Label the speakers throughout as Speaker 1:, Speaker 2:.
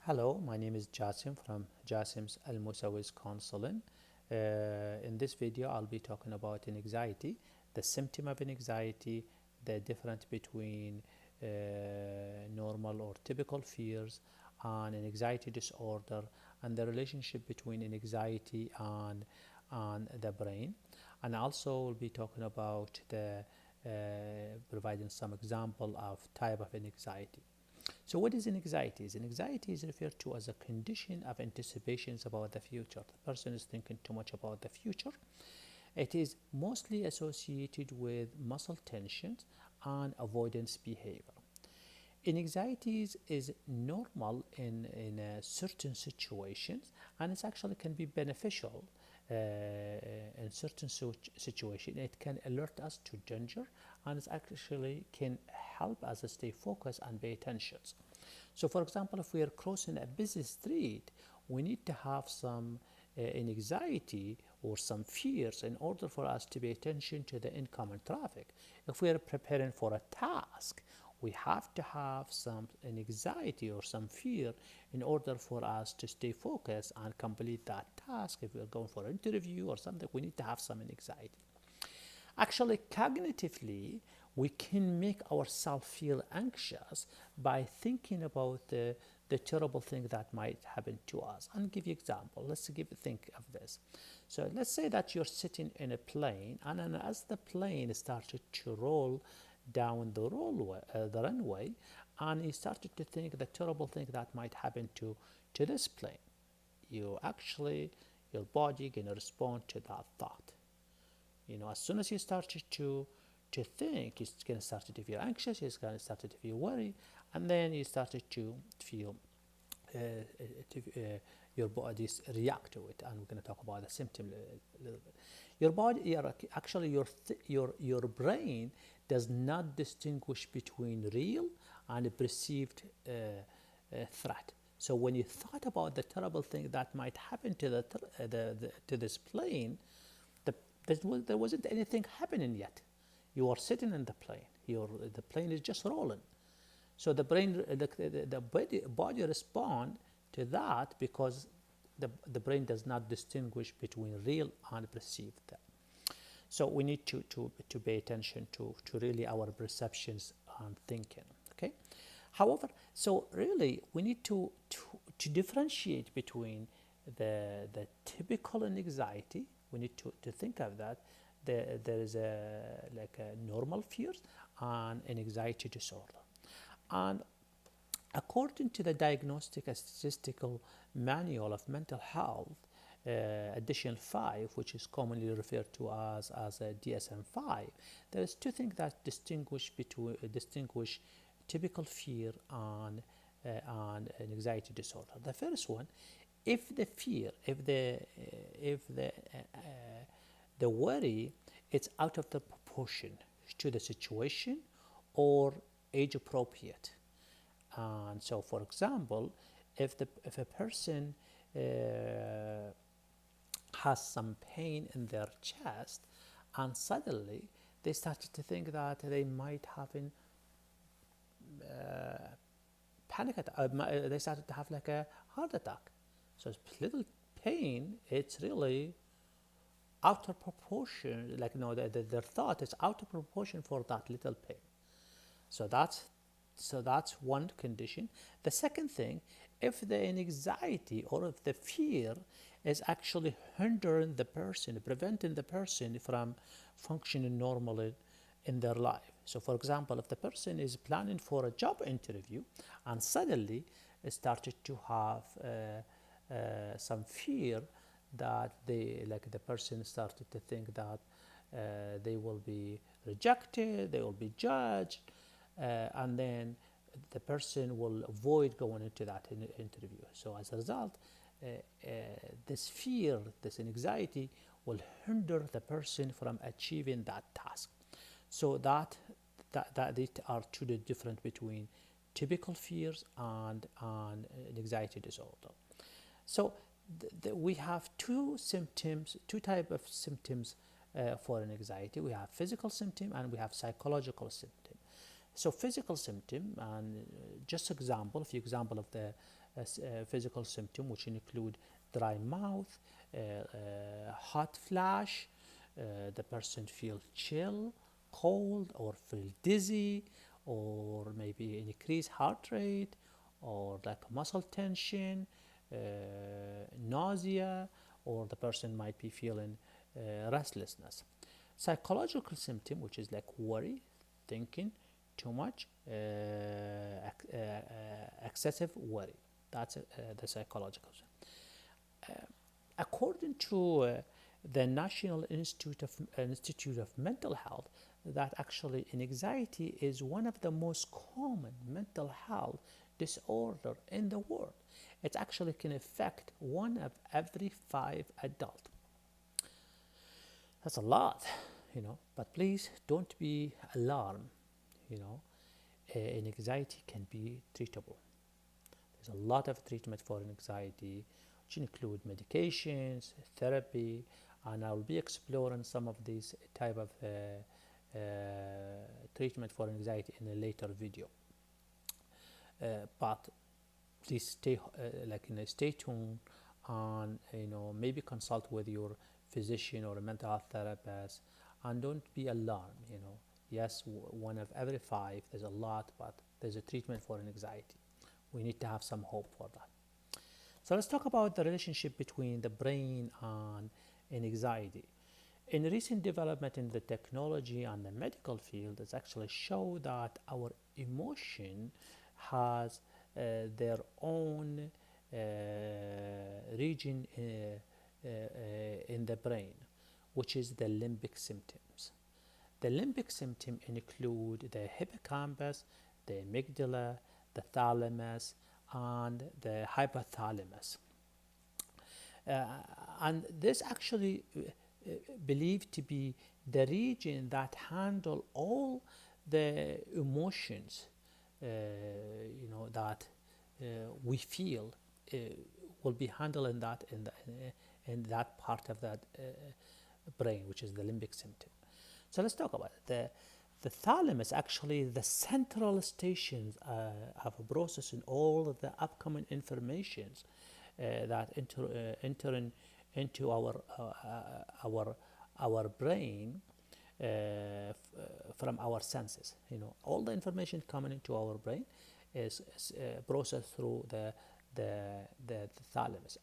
Speaker 1: Hello, my name is Jasim from Jasim's Al-Mosawi's Counseling. In this video, I'll be talking about anxiety, the symptom of anxiety, the difference between normal or typical fears and an anxiety disorder, and the relationship between anxiety and the brain. And also, we'll be talking about providing some example of type of anxiety. So what is anxiety? Anxiety is referred to as a condition of anticipations about the future. The person is thinking too much about the future. It is mostly associated with muscle tensions and avoidance behavior. Anxiety is normal in certain situations, and it actually can be beneficial in certain situations. It can alert us to danger, and it actually can help us stay focused and pay attention. So for example, if we are crossing a busy street, we need to have some anxiety or some fears in order for us to pay attention to the incoming traffic. If we are preparing for a task, we have to have some anxiety or some fear in order for us to stay focused and complete that task. If we are going for an interview or something, we need to have some anxiety. Actually, cognitively, we can make ourselves feel anxious by thinking about the terrible thing that might happen to us. I'll give you an example. Think of this. So let's say that you're sitting in a plane, and then as the plane started to roll down the runway, and you started to think the terrible thing that might happen to this plane. Your body gonna respond to that thought. As soon as you started to think, it's going to start to feel anxious, it's going to start to feel worried, and then you started to feel your body react to it. And we're going to talk about the symptom a little bit. Your body, your brain does not distinguish between real and perceived threat. So when you thought about the terrible thing that might happen to to this plane, there wasn't anything happening yet. You are sitting in the plane. The plane is just rolling. So the body respond to that because the brain does not distinguish between real and perceived. So we need to pay attention to really our perceptions and thinking. Okay. However, so really we need to differentiate between the typical anxiety. We need to think of that. There is a normal fears and an anxiety disorder. And according to the Diagnostic and Statistical Manual of Mental Health, edition 5, which is commonly referred to as a DSM-5, there is two things that distinguish typical fear and an anxiety disorder. The first one, if the worry is out of the proportion to the situation or age appropriate. And so, for example, if a person has some pain in their chest, and suddenly they started to think that they might have panic attack, they started to have like a heart attack. So it's little pain, it's really out of proportion, their thought is out of proportion for that little pain. So that's one condition. The second thing, if the anxiety or if the fear is actually hindering the person, preventing the person from functioning normally in their life. So for example, if the person is planning for a job interview and suddenly started to have some fear that the person started to think that they will be rejected, they will be judged, and then the person will avoid going into that interview. So as a result, this fear, this anxiety will hinder the person from achieving that task. So that are two the difference between typical fears and anxiety disorder. So we have two type of symptoms for an anxiety. We have physical symptom and we have psychological symptom. So physical symptom, and just a few example of the physical symptoms, which include dry mouth, hot flash, the person feels chill, cold, or feel dizzy, or maybe increased heart rate, or like muscle tension, nausea, or the person might be feeling restlessness. Psychological symptom, which is like worry, thinking too much, excessive worry. That's the psychological. According to the National Institute of Mental Health, that actually anxiety is one of the most common mental health disorder in the world. It actually can affect one of every 5 adults. That's a lot, but please don't be alarmed. you know Anxiety can be treatable. There's a lot of treatment for anxiety, which include medications, therapy, and I'll be exploring some of these type of treatment for anxiety in a later video. But please stay tuned, and maybe consult with your physician or a mental health therapist, and don't be alarmed. Yes, one of every 5, there's a lot, but there's a treatment for anxiety. We need to have some hope for that. So let's talk about the relationship between the brain and anxiety. In recent development in the technology and the medical field, it's actually show that our emotion has their own region in the brain, which is the limbic symptoms. The limbic symptoms include the hippocampus, the amygdala, the thalamus, and the hypothalamus. And this actually believed to be the region that handle all the emotions that we feel will be handled in that part of that brain, which is the limbic system. So let's talk about it. The thalamus, actually the central stations of processing all of the upcoming informations that enter into our brain from our senses. All the information coming into our brain is processed through the thalamus.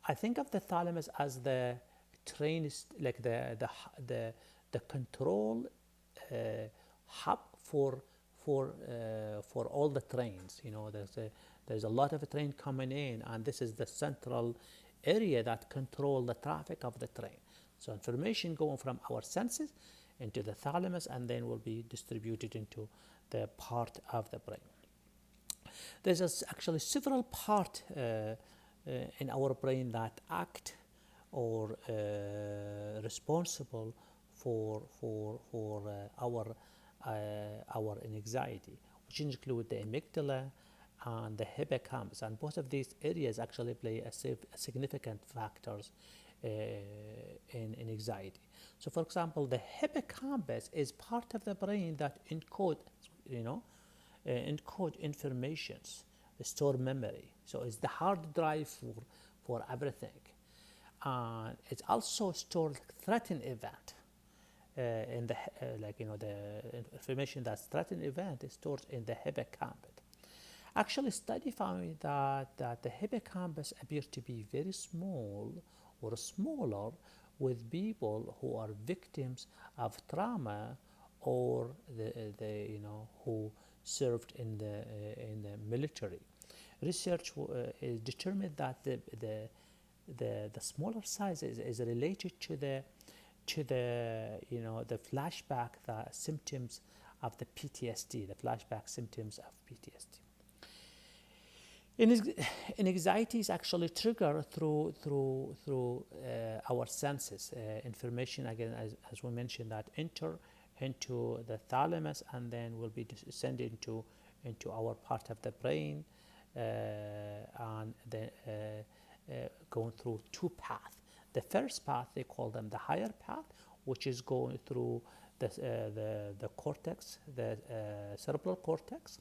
Speaker 1: I think of the thalamus as the train, like the control hub for all the trains. There's a lot of train coming in, and this is the central area that control the traffic of the train. So information going from our senses into the thalamus, and then will be distributed into the part of the brain. There's actually several parts in our brain that act or responsible for our anxiety, which include the amygdala and the hippocampus, and both of these areas actually play a significant factors in anxiety. So, for example, the hippocampus is part of the brain that encode informations, store memory. So it's the hard drive for everything. It also stores threatened event. In the the information that's threatened event is stored in the hippocampus. Actually, study found that the hippocampus appears to be very small or smaller with people who are victims of trauma, or who served in the military. Research is determined that the smaller size is related to the flashback, the symptoms of the PTSD, the flashback symptoms of PTSD. Anxiety is actually triggered through our senses. Information, again, as we mentioned, that enter into the thalamus and then will be sent into our part of the brain, and then going through 2 paths. The first path, they call them the higher path, which is going through the cortex, the cerebral cortex,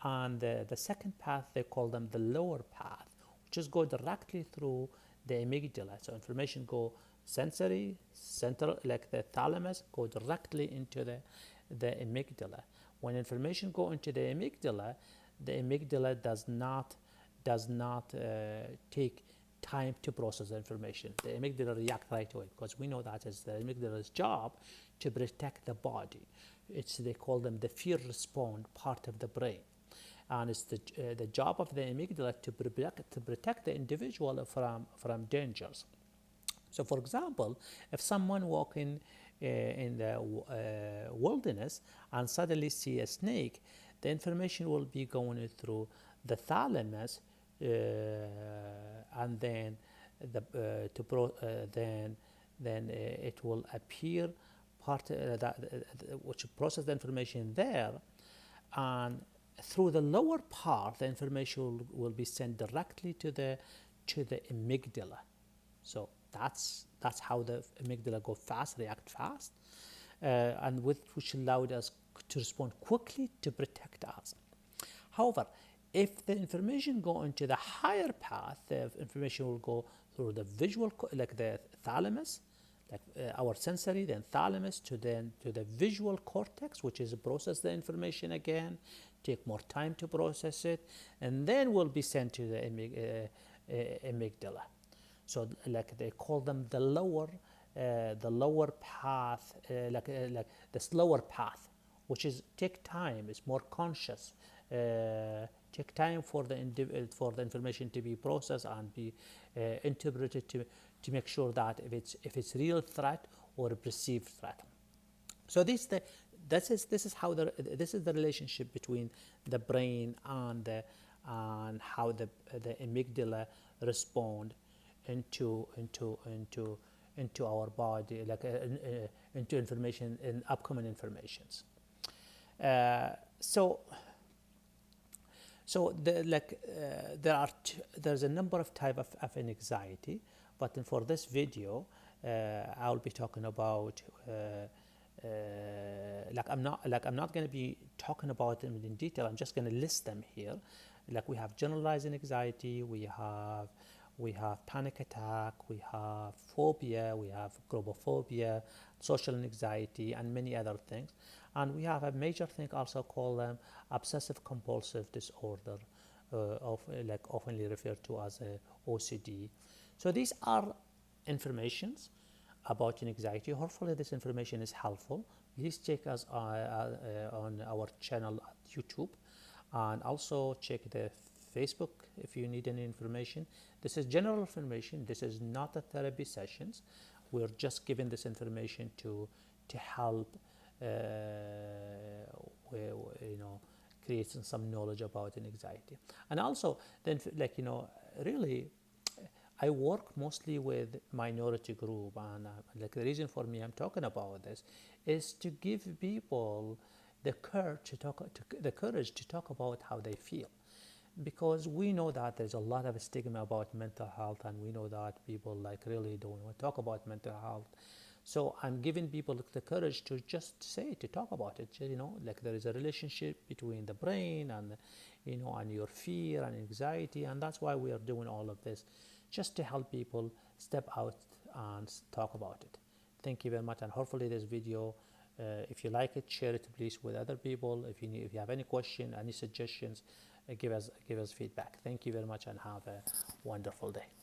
Speaker 1: And the second path, they call them the lower path, which is go directly through the amygdala. So information go sensory, central, like the thalamus, go directly into the amygdala. When information go into the amygdala does not take time to process the information. The amygdala react right away, because we know that is the amygdala's job to protect the body. They call them the fear response part of the brain, and it's the job of the amygdala to protect the individual from dangers. So, for example, if someone walking in the wilderness and suddenly see a snake, the information will be going through the thalamus, and then it will appear part which process the information there, and through the lower part, the information will be sent directly to the amygdala. So that's how the amygdala go fast, react fast, and which allowed us to respond quickly to protect us. However, if the information go into the higher path, the information will go through the visual, like the thalamus, like our sensory, then thalamus to the visual cortex, which is process the information again, take more time to process it, and then will be sent to the amygdala. So like they call them the lower path, like the slower path, which is take time, is more conscious, take time for the information to be processed and be interpreted to make sure that if it's real threat or a perceived threat. So this is how this is the relationship between the brain and how the amygdala respond into our body, like into information in upcoming informations. There's a number of type of anxiety, but for this video, I'll be talking about I'm not going to be talking about them in detail. I'm just going to list them here. Like we have generalized anxiety, we have panic attack, we have phobia, we have globophobia, social anxiety, and many other things. And we have a major thing also called obsessive compulsive disorder, oftenly referred to as OCD. So these are informations about anxiety. Hopefully this information is helpful. Please check us on our channel at YouTube, and also check the Facebook if you need any information. This is general information. This is not a therapy sessions. We're just giving this information to help create some knowledge about anxiety. And also then, really, I work mostly with minority group, and the reason for me I'm talking about this is to give people the courage to talk about how they feel, because we know that there's a lot of stigma about mental health, and we know that people really don't want to talk about mental health. So I'm giving people the courage to just to talk about it. There is a relationship between the brain and and your fear and anxiety, and that's why we are doing all of this, just to help people step out and talk about it. Thank you very much, and hopefully this video, if you like it, share it please with other people. If you have any question, any suggestions, give us feedback. Thank you very much, and have a wonderful day.